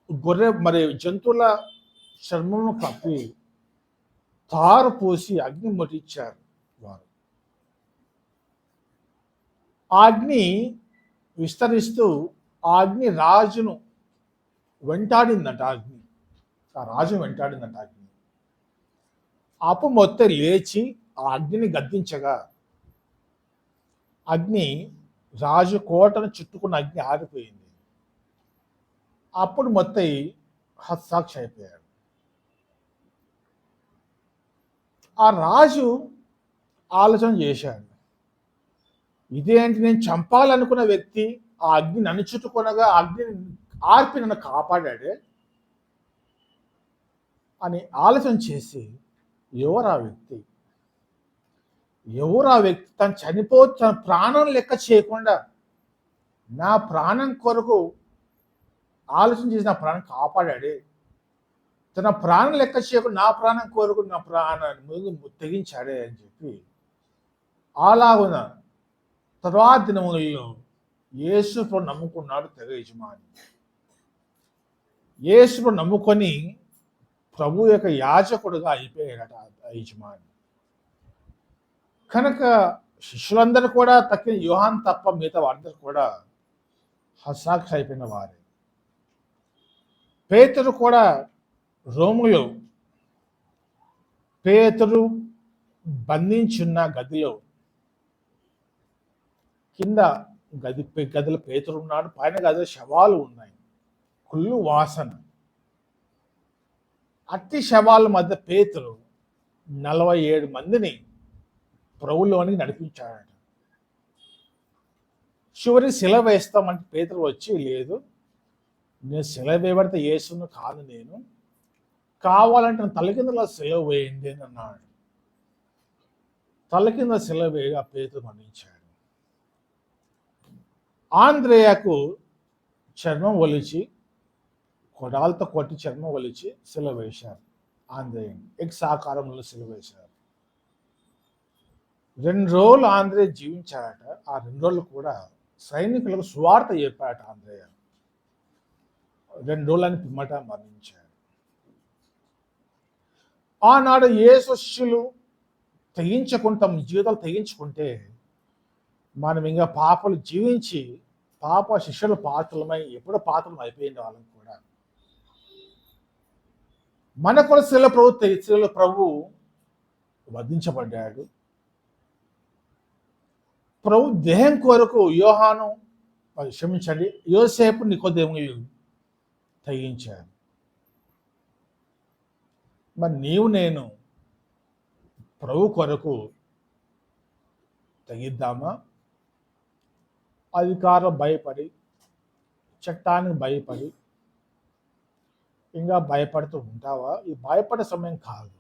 గొర్రె మరి జంతువుల చర్మమును కప్పి తారు పోసి అగ్ని ముట్టించారు వారు. ఆ అగ్ని విస్తరిస్తూ ఆ అగ్ని రాజును వెంటాడిందంట. ఆ రాజు వెంటాడిందంట అగ్ని. అప్పు మొత్తం లేచి ఆ అగ్నిని గద్దించగా అగ్ని రాజు కోటను చుట్టుకున్న అగ్ని ఆరిపోయింది. అప్పుడు మొత్తం హత్సాక్షి అయిపోయాడు. ఆ రాజు ఆలోచన చేశాడు, ఇదేంటి, నేను చంపాలనుకున్న వ్యక్తి ఆ అగ్ని నన్ను చుట్టుకొనగా అగ్నిని ఆర్పి నన్ను కాపాడాడే అని ఆలోచన చేసి ఎవరు ఆ వ్యక్తి తను చనిపోతే తన ప్రాణం లెక్క చేయకుండా నా ప్రాణం కొరకు ఆలోచన చేసి నా ప్రాణం కాపాడాడే, తన ప్రాణం లెక్క చేయకుండా నా ప్రాణం కొరకు నా ప్రాణాన్ని తెగించాడే అని చెప్పి అలాగున తర్వాత దినములలో యేసును నమ్ముకున్నాడు తెగ యజమాని. యేసును నమ్ముకొని ప్రభు యొక్క యాజకుడుగా అయిపోయాడట యజమాని. కనుక శిష్యులందరూ కూడా తక్కిన యోహాన్ తప్ప మిగతా వారందరూ కూడా హత్సాక్షి అయిపోయిన వారే. పేతురు కూడా రోములో పేతురు బంధించున్న గదిలో కింద గదిలో పేతురు ఉన్నాడు, పైన గదిలో శవాలు ఉన్నాయి, కుళ్ళు వాసన. అట్టి శవాల మధ్య పేతురు 47 మందిని ప్రభువులోనికి నడిపించాడట. చివరి శిల వేస్తామంటే పేతురు వచ్చి, లేదు, నేను శిల వేయబడితే యేసును కాదు, నేను కావాలంటే తల కింద శిల వేయండి అని అన్నాడు. తల కింద శిల వేయగా పేతురు మరణించాడు. ఆంద్రేయకు చర్మం ఒలిచి కొడాలతో కొట్టి చర్మం ఒలిచి శిల వేశారు. ఆంద్రేయని ఎక్స్ ఆకారంలో శిల వేశారు. 2 రోజులు ఆంద్రేయ జీవించాడట. ఆ 2 రోజులు కూడా సైనికులకు సువార్త చెప్పాడట. ఆంద్రేయ 2 రోజులని పిమ్మట మరణించాడు. ఆనాడు యేసు శిష్యులు తెగించకుండా తమ జీవితాలు తెగించుకుంటే మనం ఇంకా పాపలు జీవించి పాప శిష్యుల పాత్రలమై ఎప్పుడో పాత్రలు అయిపోయింది వాళ్ళని కూడా. మన కూడా శిల ప్రభు వధించబడ్డాడు. ప్రభు దేహం కొరకు యోహాను క్షమించండి యోసేపు నికోదేములు తెగించారు. మరి నీవు నేను ప్రభు కొరకు తెగిద్దామా? అధికారులు భయపడి, చట్టానికి భయపడి ఇంకా భయపడుతూ ఉంటావా? ఇది భయపడే సమయం కాదు,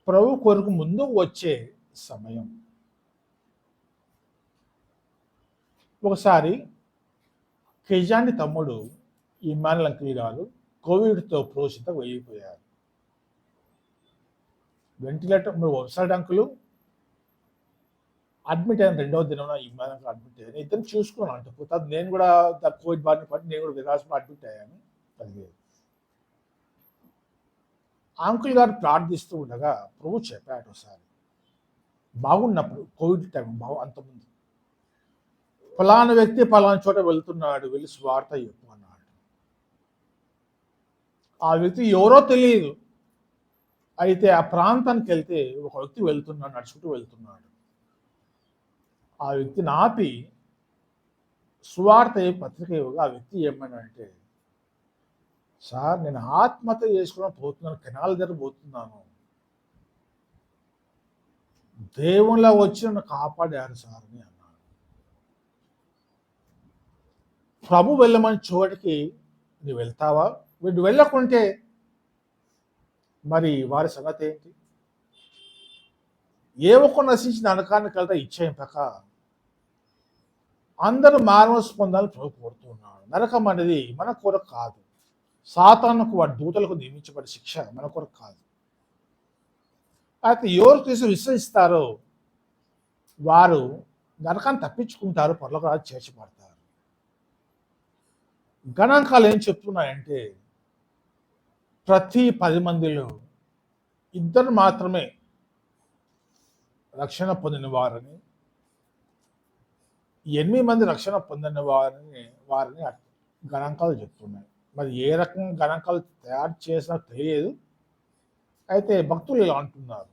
ప్రభు కొరకు ముందుకు వచ్చే సమయం. ఒకసారి కెజాని తమ్ముడు ఇమానుయల్ అంకుల్ గారు కోవిడ్తో ప్రోషిత వెళ్ళిపోయారు. వెంటిలేటర్ వరుసటి అంకులు అడ్మిట్ అయిన 2వ దినం ఇమానుయల్ అడ్మిట్ అయ్యాను. ఇద్దరు చూసుకున్నాను అంటే పోతే నేను కూడా కోవిడ్ బారిన పడి నేను కూడా విరాసంలో అడ్మిట్ అయ్యాను. అంకుల్ గారు ప్రార్థిస్తూ ఉండగా ప్రభు చెప్పాడు ఒకసారి, బాగున్నప్పుడు కోవిడ్ టైం అంతకుముందు, ఫలానా వ్యక్తి ఫలానా చోట వెళ్తున్నాడు, వెళ్ళి స్వార్థ చెప్పు అన్నాడు. ఆ వ్యక్తి ఎవరో తెలియదు. అయితే ఆ ప్రాంతానికి వెళ్తే ఒక వ్యక్తి వెళ్తున్నాడు, నడుచుకుంటూ వెళ్తున్నాడు. ఆ వ్యక్తిని ఆపి సువార్త పత్రిక ఇవ్వగా ఆ వ్యక్తి ఏమన్నాడంటే, సార్ నేను ఆత్మహత్య చేసుకుని పోతున్నాను, కెనాల్ దగ్గర పోతున్నాను, దేవుళ్ళ వచ్చి నన్ను కాపాడారు సార్ అని అన్నాడు. ప్రభు వెళ్ళమని చోటికి నువ్వు వెళ్తావా? వీడు వెళ్ళకుంటే మరి వారి సంగతి ఏంటి? ఏ ఒక్క నశించిన అనకానికి వెళ్తా ఇచ్చేంపక అందరూ మానవ స్పందాలు ప్రభు కోరుతున్నాడు. నరకం అనేది మన కొరకు కాదు, సాతానుకు వాడి దూతలకు నియమించబడే శిక్ష మన కొరకు కాదు. అయితే ఎవరు తీసి విశ్వసిస్తారో వారు నరకాన్ని తప్పించుకుంటారు, పరలోక రాజ్యం చేర్చబడతారు. గణాంకాలు ఏం చెప్తున్నాయంటే ప్రతి 10 మందిలో 2 మాత్రమే రక్షణ పొందిన వారని, 8 మంది రక్షణ పొందిన వారిని గణాంకాలు చెప్తున్నాయి. మరి ఏ రకంగా గణాంకాలు తయారు చేసినా తెలియదు. అయితే భక్తులు ఇలా అంటున్నారు.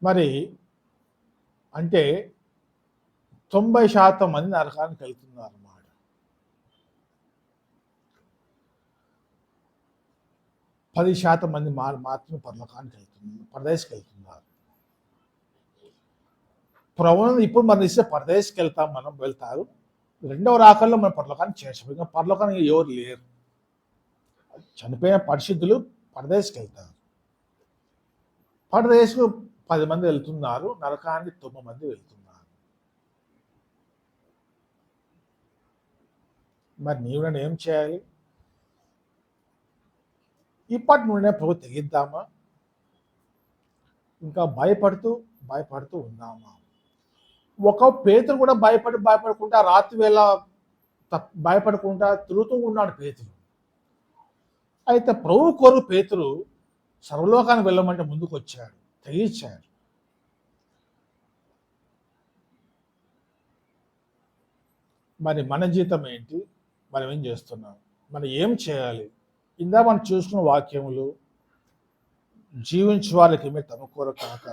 మరి అంటే 90% మంది నరకానికి వెళ్తున్నారు అన్నమాట. పది శాతం మంది మాత్రమే పరదేశకి వెళ్తున్నారు. ప్రభువుని ఇప్పుడు మనం ఇస్తే పరదేశకి వెళ్తారు. రెండవ రాకల్లో మన పరలోకాన్ని చేర్చాం. ఇంకా పరలోకానికి ఎవరు లేరు. చనిపోయిన పరిశుద్ధులు పరదేశకి వెళ్తారు. పరదేశకు 10 మంది వెళ్తున్నారు, నరకానికి 9 మంది వెళ్తున్నారు. మరి నీవు నన్ను ఏం చేయాలి? ఇప్పటి నుండే ప్రభు తెగిద్దామా, ఇంకా భయపడుతూ ఉందామా? ఒక పేతురు కూడా భయపడకుండా రాత్రి వేళ భయపడకుండా తిరుగుతూ ఉన్నాడు పేతురు. అయితే ప్రభు కోరు పేతురు సర్వలోకానికి వెళ్ళమంటే ముందుకు వచ్చాడు, తెగించాడు. మరి మన జీతం ఏంటి? మనం ఏం చేస్తున్నాం? మనం ఏం చేయాలి? ఇందా మనం చూసుకున్న వాక్యములు, జీవించే వాళ్ళకి మీరు తమ కొరకు కాక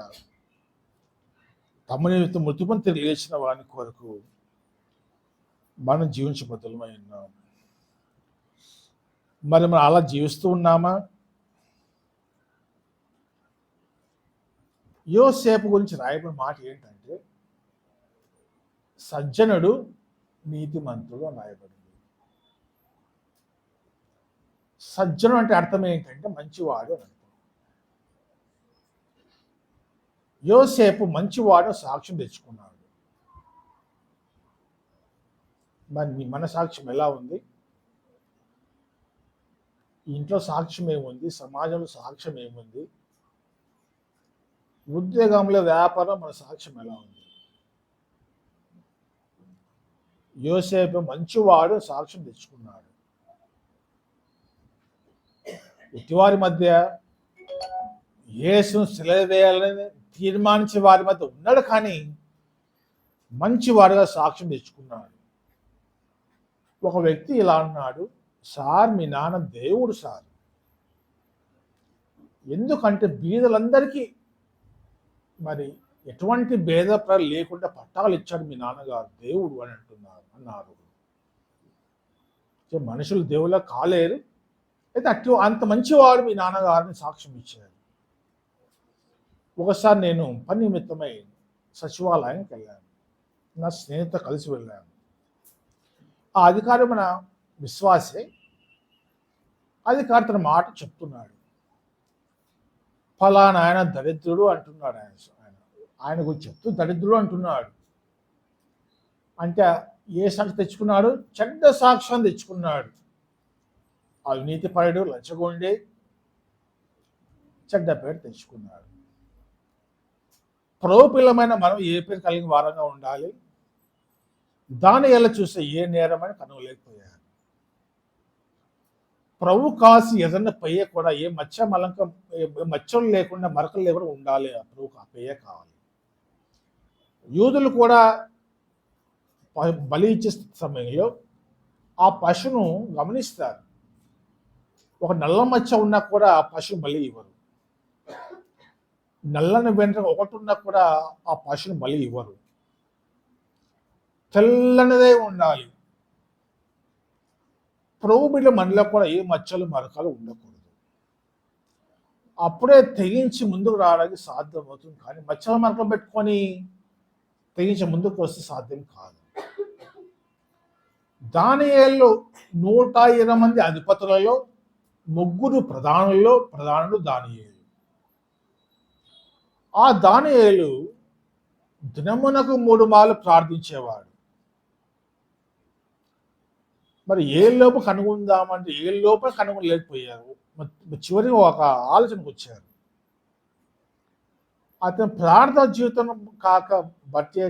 తమ నిమిత్తం మృతిపొంది తిరిగి లేచిన వాని కొరకు మనం జీవించబద్ధులమై ఉన్నాం. మరి మనం అలా జీవిస్తూ ఉన్నామా? యోసేపు గురించి రాయబడిన మాట ఏంటంటే సజ్జనుడు నీతిమంతుడు అని రాయబడింది. సజ్జనుడు అంటే అర్థం ఏంటంటే మంచివాడు అని అర్థం. యోసేపు మంచివాడు సాక్ష్యం తెచ్చుకున్నాడు. మరి మన సాక్ష్యం ఎలా ఉంది? ఇంట్లో సాక్ష్యం ఏముంది? సమాజంలో సాక్ష్యం ఏముంది? ఉద్యోగంలో, వ్యాపారం మన సాక్ష్యం ఎలా ఉంది? యోసేపు మంచివాడు సాక్ష్యం తెచ్చుకున్నాడు. ఇటువారి మధ్య యేసును సిలువ వేయాలని తీర్మానించే వారి మధ్య ఉన్నాడు, కానీ మంచివాడుగా సాక్ష్యం తెచ్చుకున్నాడు. ఒక వ్యక్తి ఇలా అన్నాడు, సార్ మీ నాన్న దేవుడు సార్. ఎందుకంటే బీదలందరికీ మరి ఎటువంటి భేద లేకుండా పట్టాలు ఇచ్చాడు మీ నాన్నగారు, దేవుడు అని అన్నారు. మనుషులు దేవుళ్ళ కాలేరు. అయితే అంత మంచివాడు మీ నాన్నగారిని సాక్ష్యం ఇచ్చాడు. ఒకసారి నేను పని నిమిత్తమై సచివాలయానికి వెళ్ళాను. నా స్నేహితుతో కలిసి వెళ్ళాను. ఆ అధికారి మన విశ్వాసే. అధికారి తన మాట చెప్తున్నాడు. ఫలానా ఆయన దరిద్రుడు అంటున్నాడు. ఆయన గురించి చెప్తూ దరిద్రుడు అంటున్నాడు. అంటే ఏ సాక్షి తెచ్చుకున్నాడు? చెడ్డ సాక్ష్యం తెచ్చుకున్నాడు. అవినీతిపరుడు, లంచగొండి, చెడ్డ పేరు తెచ్చుకున్నాడు. ప్రోపిల్లమైన మనం ఏ పేరు కలిగిన వారంగా ఉండాలి? దాని ఎలా చూస్తే ఏ నేరమని కనుగొలేకపోయారు. ప్రభు కాసి ఏదన్నా పెయ్య కూడా ఏ మచ్చలు లేకుండా, మరకలు లేకుండా ఉండాలి. ఆ ప్రభుకు ఆ పెయ్య కావాలి. యూదులు కూడా బలి ఇచ్చే సమయంలో ఆ పశువును గమనిస్తారు. ఒక నల్ల మచ్చ ఉన్నా కూడా ఆ పశువు బలి ఇవ్వరు. నల్లని వెంట్రుక ఒకటి ఉన్నా కూడా ఆ పశువును బలి ఇవ్వరు. తెల్లనిదే ఉండాలి. ప్రభు బిడ్డ మనలో కూడా ఏ మచ్చలు మరకలు ఉండకూడదు. అప్పుడే తెగించి ముందుకు రావడానికి సాధ్యమవుతుంది. కానీ మచ్చలు మరకలు పెట్టుకొని తెగించి ముందుకు వస్తే సాధ్యం కాదు. దానియేలు 120 మంది అధిపతులలో 3 ప్రధానులు దానియేలు. ఆ దానియేలు దినమునకు 3 మార్లు ప్రార్థించేవాడు. మరి ఏ లోపు కనుగొందామంటే ఏ లోపల కనుగొనలేకపోయారు. చివరికి ఒక ఆలోచనకు వచ్చారు. అతను ప్రార్థన జీవితం కాక బట్టి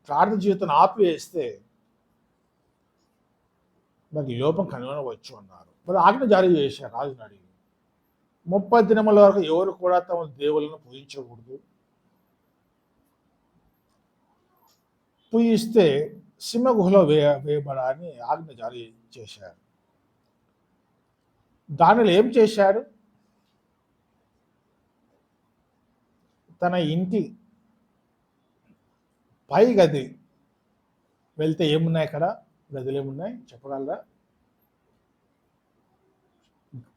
ప్రార్థన జీవితం ఆపివేస్తే మరి లోపం కనుగొనవచ్చు అన్నారు. మరి ఆజ్ఞ జారీ చేశారు రాజుని అడిగి. 30 దినముల వరకు ఎవరు కూడా తమ దేవులను పూజించకూడదు. పూజిస్తే సింహగుహలో వేయబడాలని ఆజ్ఞ జారీ చేశారు. దానిలో ఏం చేశాడు? తన ఇంటి పై గది వెళ్తే ఏమున్నాయి? అక్కడ గదులు ఏమున్నాయి చెప్పగలరా?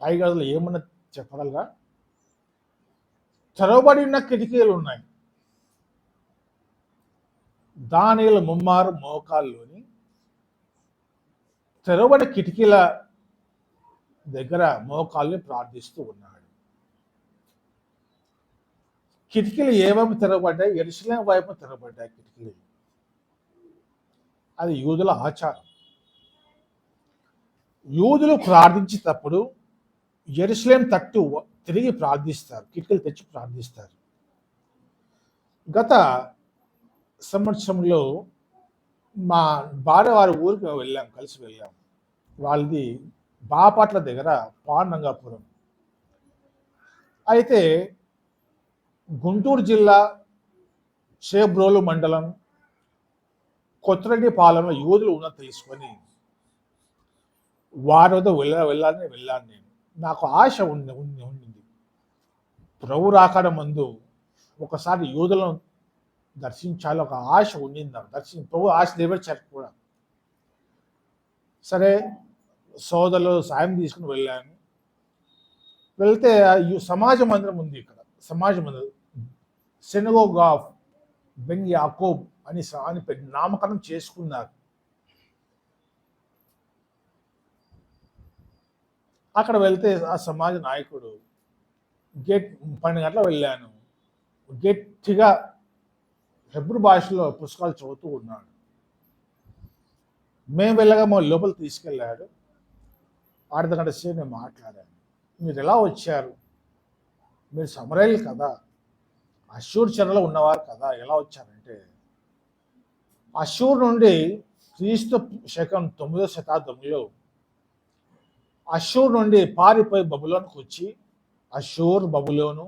పై గదులు ఏమున్నా చెప్పగలరా? తెరవబడి ఉన్న కిటికీలు ఉన్నాయి. దానిలో ముమ్మారు మోకాల్లోని తెరవబడి కిటికీల దగ్గర మోకాల్ని ప్రార్థిస్తూ ఉన్నాడు. కిటికీలు ఏమేమి తెరవబడ్డాయి? యెరూషలేము వైపు తెరవబడ్డాయి కిటికీలు. అది యూదుల ఆచారం. యూదులు ప్రార్థించేటప్పుడు యెరూషలేము తట్టు తిరిగి ప్రార్థిస్తారు, కిటికీలు తెచ్చి ప్రార్థిస్తారు. గత సంవత్సరంలో మా భార్య వారి ఊరికి కలిసి వెళ్ళాం. వాళ్ళది బాపట్ల దగ్గర పాండంగాపురం. అయితే గుంటూరు జిల్లా చేబ్రోలు మండలం కొత్తరెడ్డిపాలెంలో యూదులు ఉన్న తెలుసుకొని వారి వద్ద వెళ్ళాలని నేను. నాకు ఆశ ఉండింది. ప్రభు రాకడ ముందు ఒకసారి యూదులను దర్శించాలి, ఒక ఆశ ఉండింది నాకు. ప్రభు ఆశ నెరవేర్చారు కూడా. సరే సోదరులు సాయం తీసుకుని వెళ్ళాను. వెళ్తే సమాజ మందిరం ఉంది. ఇక్కడ సమాజ మందిరం సినగోగ్ ఆఫ్ బెన్ యాకోబ్ అని నామకరణం చేసుకున్నారు. అక్కడ వెళ్తే ఆ సమాజ నాయకుడు గేట్ 12 గంటలకు వెళ్ళాను. గట్టిగా హెబ్రూ భాషలో పుస్తకాలు చదువుతూ ఉన్నాడు. మేము వెళ్ళగా మా లోపల తీసుకెళ్ళాడు. అర్ధగంట సేపు నేను మాట్లాడాను. మీరు ఎలా వచ్చారు? మీరు సమరయులు కదా, అష్షూర్ చెరలో ఉన్నవారు కదా, ఎలా వచ్చారంటే అష్షూర్ నుండి క్రీస్తు శకం 9వ శతాబ్దంలో అష్షూర్ నుండి పారిపోయి బబులోనుకు వచ్చి అష్షూర్, బబులోను,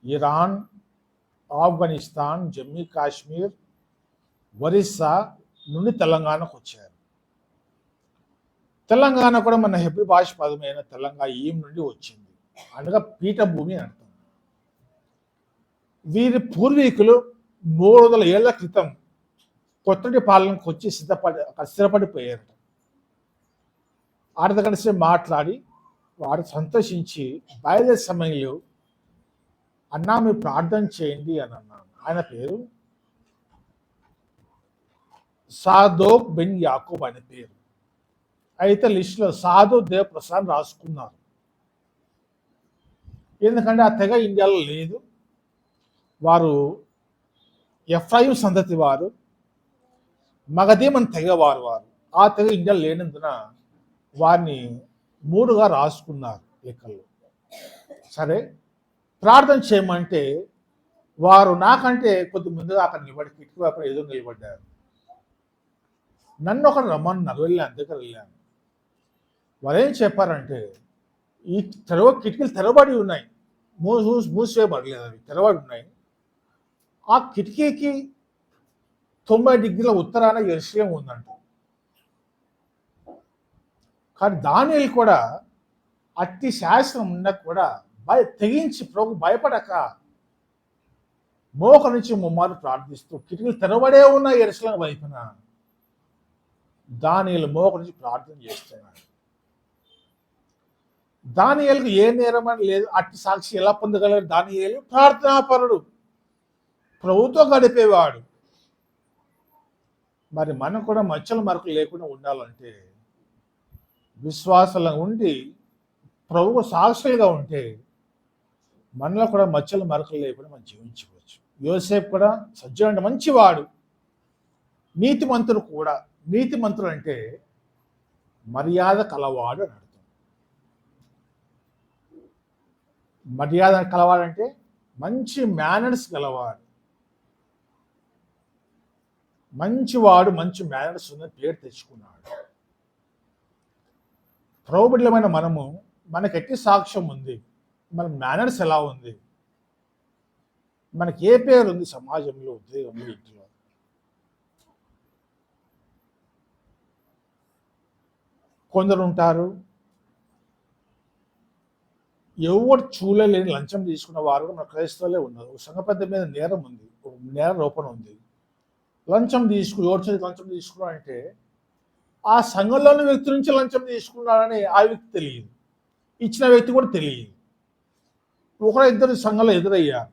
ఇరాన్, ఆఫ్ఘనిస్తాన్, జమ్మూ కాశ్మీర్, ఒరిస్సా నుండి తెలంగాణకు వచ్చారు. తెలంగాణ కూడా మన హెబ్రీ భాష పదమైన తెలంగాణ ఈం నుండి వచ్చింది, అనగా పీఠభూమి అని అర్థం. వీరి పూర్వీకులు 300 ఏళ్ల క్రితం కొత్తరెడ్డిపాలెంకి వచ్చి స్థిరపడిపోయారు. అర్ధగంట మాట్లాడి వారు సంతోషించి బయలుదేరే సమయంలో అన్నా మీరు ప్రార్థన చేయండి అని అన్నాను. ఆయన పేరు సాదోక్ బెన్ యాకోబ్ అనే పేరు. అయితే లిస్టులో సాధు దేవప్రసాద్ రాసుకున్నారు. ఎందుకంటే ఆ తెగ ఇండియాలో లేదు. వారు ఎఫ్రాయిం సంతతి వారు, మగధీమని తెగవారు. ఆ తెగ ఇండియాలో లేనందున వారిని 3గా రాసుకున్నారు లెక్కల్లో. సరే ప్రార్థన చేయమంటే వారు నాకంటే కొద్ది ముందుగా అక్కడ కిటికీ వైపు ఎదురు నిలబడ్డారు. నన్ను ఒకరు రమ్మన్నారు. వెళ్ళాను, దగ్గర వెళ్ళాను. వారు ఏం చెప్పారంటే ఈ కిటికీలు తెరవబడి ఉన్నాయి, మూసివేయబడలేదు, అవి తెరవబడి ఉన్నాయి. ఆ కిటికీకి 90 డిగ్రీల ఉత్తరాన యెరూషలేము ఉందంట. కానీ దానియేలు కూడా అట్టి శాసనం ఉన్నా కూడా తెగించి ప్రభు భయపడక మోక నుంచి ముమ్మారు ప్రార్థిస్తూ కిటికీలు తెరవబడే ఉన్న యెరూషలేము వైపున దానియేలు మోక నుంచి ప్రార్థన చేస్తున్నాడు. దానియేలుకు ఏ నేరమని లేదు. అట్టి సాక్షి ఎలా పొందగలరు? దానియేలు ప్రార్థనాపరుడు, ప్రభుతో గడిపేవాడు. మరి మనం కూడా మచ్చల మరకలు లేకుండా ఉండాలంటే విశ్వాసంగా ఉండి ప్రభువు సాక్షులుగా ఉంటే మనలో కూడా మచ్చల మరకలు లేకుండా మనం జీవించవచ్చు. యోసేపు కూడా సజ్జనుడు, మంచివాడు, నీతిమంతుడు కూడా. నీతిమంతుడు అంటే మర్యాద కలవాడు అని అర్థం. మర్యాద కలవాడంటే మంచి మేనర్స్ గలవాడు, మంచివాడు, మంచి మేనర్స్ ఉన్న పేరు తెచ్చుకున్నాడు. ప్రభుబిడ్డలమైన మనము మనకి ఎట్టి సాక్ష్యం ఉంది, మన మేనర్స్ ఎలా ఉంది, మనకి ఏ పేరు ఉంది సమాజంలో, ఉద్యోగంలో, ఇంట్లో. కొందరు ఉంటారు ఎవరు చూడలేని లంచం తీసుకున్న వారు మన క్రైస్తవులే ఉన్నారు. సంఘ పెద్ద మీద నేరం ఉంది, నేర రూపణ ఉంది. లంచం ఎవరి లంచం తీసుకున్నాడంటే ఆ సంఘంలోని వ్యక్తి నుంచి లంచం తీసుకున్నాడని ఆ వ్యక్తి తెలియదు, ఇచ్చిన వ్యక్తి కూడా తెలియదు. ఒకరు ఇద్దరు సంఘంలో ఎదురయ్యారు.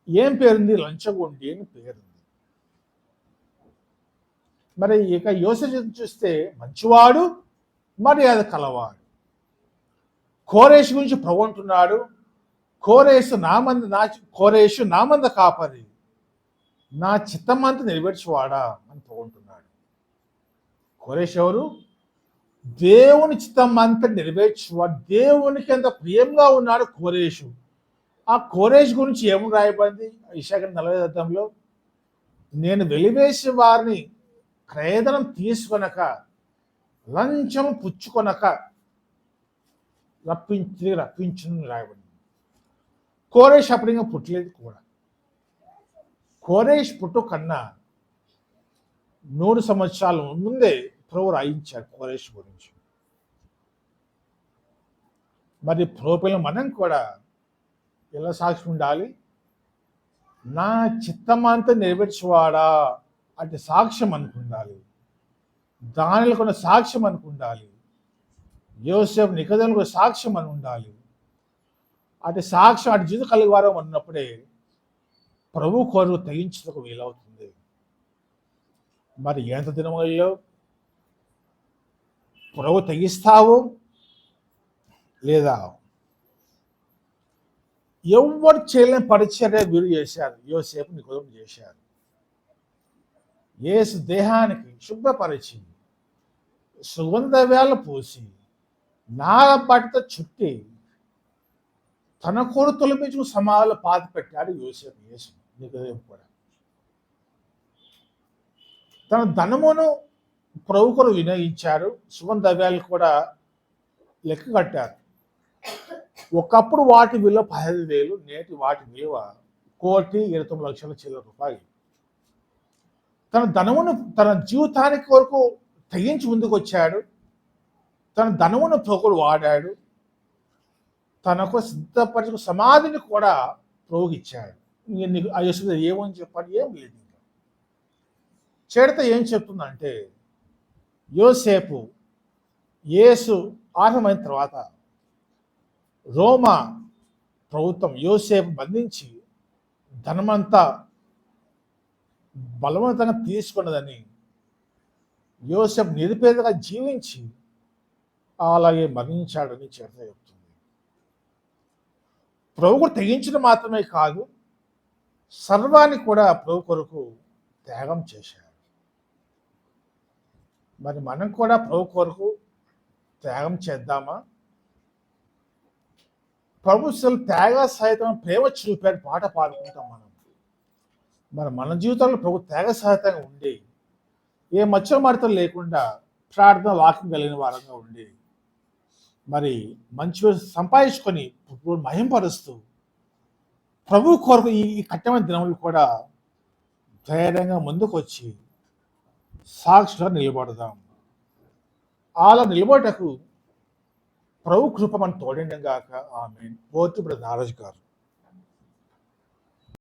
ఏం పేరుంది? లంచగొండి అని పేరుంది. మరి ఇక యోసేపు చూస్తే మంచివాడు, మర్యాద కలవాడు. కోరేషు గురించి ప్రభు అంటున్నాడు, కోరేషు నా మంద కాపరి, నా చిత్తమంతా నెరవేర్చువాడా అని ప్రభు అంటున్నాడు. కోరేషు ఎవరు? దేవుని చిత్తమంతా నెరవేర్చువాడు. దేవునికి ఎంత ప్రియంగా ఉన్నాడు కోరేషు. ఆ కోరేషు గురించి ఏమని రాయబడింది యెషయా 40 నేను వెలివేసి వారిని క్రయధనం తీసుకొనక, లంచం పుచ్చుకొనక రప్పించుని రాయబడింది. కోరేష్ అప్పుడు ఇంకా పుట్టలేదు కూడా. కోరేష్ పుట్టు కన్నా 100 సంవత్సరాల ముందే ప్రభు రాయించాడు కోరేష్ గురించి. మరి ప్రభువుల మనం కూడా ఎలా సాక్షి ఉండాలి? నా చిత్తమంతా నెరవేర్చువాడా అంటే సాక్ష్యం అనుకుండాలి. దానిలో కొన్ని సాక్ష్యం అనుకుండాలి. యోసేపు నికోదేముకు సాక్ష్యం అని ఉండాలి. అటు సాక్ష్యం అటు జీవితం కలిగి వారం అన్నప్పుడే ప్రభు కొరకు తెగించుటకు వీలవుతుంది. మరి ఎంత దినములలో ప్రభు తెగిస్తావు లేదా? ఎవరు చేయలేని పరిచర్య వీరు చేశారు. యోసేపు నికోదేము చేశారు. యేసు దేహానికి శుభ్రపరిచి సుగంధ వేళ పూసి నారపటితో చుట్టి తన కొడు తొలిపించు సమాధిలో పాతి పెట్టాడు యోసేపు. యేసు నికోదేము కూడా తన ధనమును ప్రభు కొరకు వినియోగించారు. సుగంధ ద్రవ్యాలు కూడా లెక్క కట్టారు. ఒకప్పుడు వాటి విలువ 15,000, నేటి వాటి విలువ 1,29,00,000 చిల్లర రూపాయలు. తన ధనమును తన జీవితానికి కొరకు తెగించి ముందుకు వచ్చాడు. తన ధనమును ప్రభువుకు వాడాడు. తనకు సిద్ధపరచు సమాధిని కూడా ప్రభువుకి ఇచ్చాడు. నీకు ఆ యేసు ఏమని చెప్పాడు? ఏం లేదు. ఇంకా చేడత ఏం చెప్తుందంటే, యోసేపు యేసు ఆరంభమైన తర్వాత రోమా ప్రభుత్వం యోసేపు బంధించి ధనమంతా బలవంతంగా తీసుకున్నదని, యోసేపు నిరుపేదగా జీవించి అలాగే మరణించాడని చేత చెప్తుంది. ప్రభువు తెగించడం మాత్రమే కాదు, సర్వాన్ని కూడా ప్రభు కొరకు త్యాగం చేశాడు. మరి మనం కూడా ప్రభు కొరకు త్యాగం చేద్దామా? ప్రభు త్యాగ సహితం ప్రేమ చూపాడు పాట పాడుకుంటాం మనం. మరి మన జీవితంలో ప్రభు త్యాగ సహితంగా ఉండి, ఏ మచ్చమార్తలు లేకుండా ప్రార్థన వాక్యం కలిగిన వారంగా ఉండి, మరి మంచి సంపాదించుకొని మహింపరుస్తూ ప్రభు కొరకు ఈ కఠినమైన దినములు కూడా ధైర్యంగా ముందుకు వచ్చి సాక్షిగా నిలబడదాం. అలా నిలబడటకు ప్రభు కృప మనం తోడిండం గాక. ఆమేన్. పోతు బ్రదర్ నారాజు గారు.